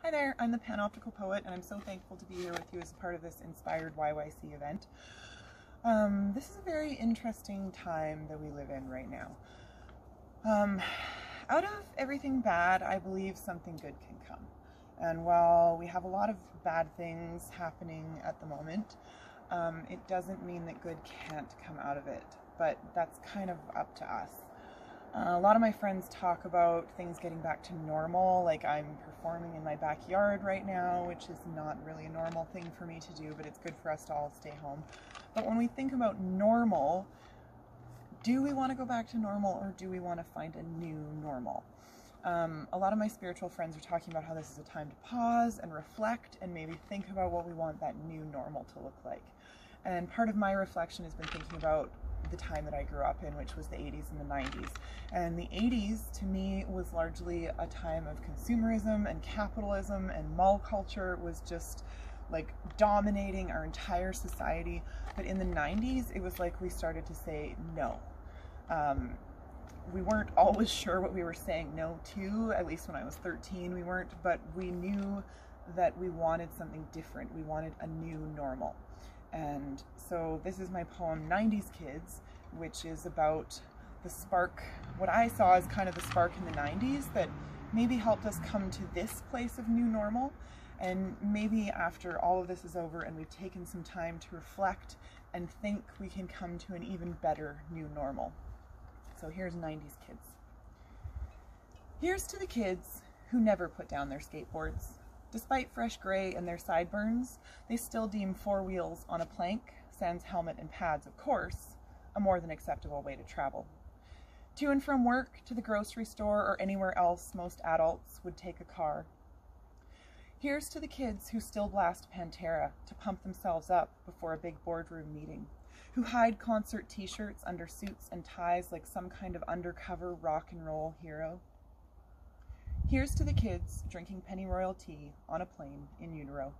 Hi there, I'm the Panoptical poet, and I'm so thankful to be here with you as a part of this Inspired YYC event. This is a very interesting time that we live in right now. Out of everything bad, I believe something good can come. And while we have a lot of bad things happening at the moment, it doesn't mean that good can't come out of it, but that's kind of up to us. A lot of my friends talk about things getting back to normal, like I'm performing in my backyard right now, which is not really a normal thing for me to do, but it's good for us to all stay home. But when we think about normal, do we want to go back to normal, or do we want to find a new normal? A lot of my spiritual friends are talking about how this is a time to pause and reflect and maybe think about what we want that new normal to look like. And part of my reflection has been thinking about the time that I grew up in, which was the 80s and the 90s. And the 80s to me was largely a time of consumerism and capitalism, and mall culture was just like dominating our entire society. But in the 90s, it was like we started to say no. We weren't always sure what we were saying no to, at least when I was 13 we weren't, but we knew that we wanted something different. We wanted a new normal. And so this is my poem 90s Kids, which is about the spark, what I saw as kind of the spark in the 90s that maybe helped us come to this place of new normal. And maybe after all of this is over and we've taken some time to reflect and think, we can come to an even better new normal. So here's 90s Kids. Here's to the kids who never put down their skateboards. Despite fresh gray and their sideburns, they still deem 4 wheels on a plank, sans helmet and pads of course, a more than acceptable way to travel. To and from work, to the grocery store, or anywhere else most adults would take a car. Here's to the kids who still blast Pantera to pump themselves up before a big boardroom meeting, who hide concert t-shirts under suits and ties like some kind of undercover rock and roll hero. Here's to the kids drinking pennyroyal tea on a plane in utero.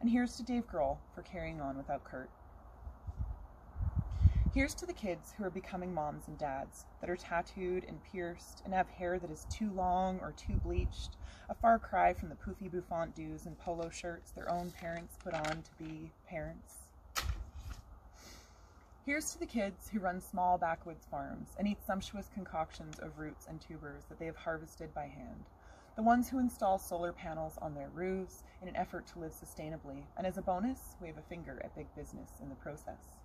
And here's to Dave Grohl for carrying on without Kurt. Here's to the kids who are becoming moms and dads, that are tattooed and pierced and have hair that is too long or too bleached, a far cry from the poofy bouffant do's and polo shirts their own parents put on to be parents. Here's to the kids who run small backwoods farms and eat sumptuous concoctions of roots and tubers that they have harvested by hand. The ones who install solar panels on their roofs in an effort to live sustainably, and as a bonus, wave a finger at big business in the process.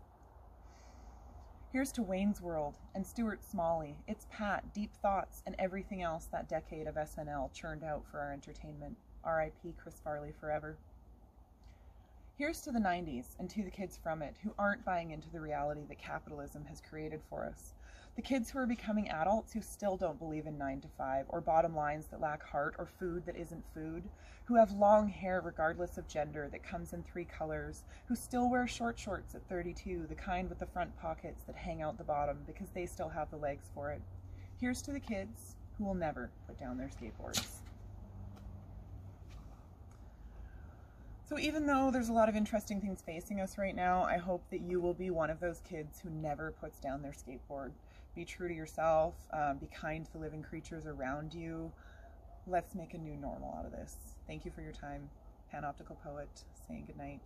Here's to Wayne's World and Stuart Smalley, It's Pat, Deep Thoughts, and everything else that decade of SNL churned out for our entertainment. R.I.P. Chris Farley forever. Here's to the 90s and to the kids from it who aren't buying into the reality that capitalism has created for us. The kids who are becoming adults who still don't believe in 9 to 5 or bottom lines that lack heart or food that isn't food, who have long hair regardless of gender that comes in 3 colors, who still wear short shorts at 32, the kind with the front pockets that hang out the bottom because they still have the legs for it. Here's to the kids who will never put down their skateboards. So even though there's a lot of interesting things facing us right now, I hope that you will be one of those kids who never puts down their skateboard. Be true to yourself, be kind to the living creatures around you. Let's make a new normal out of this. Thank you for your time. Panoptical poet saying goodnight.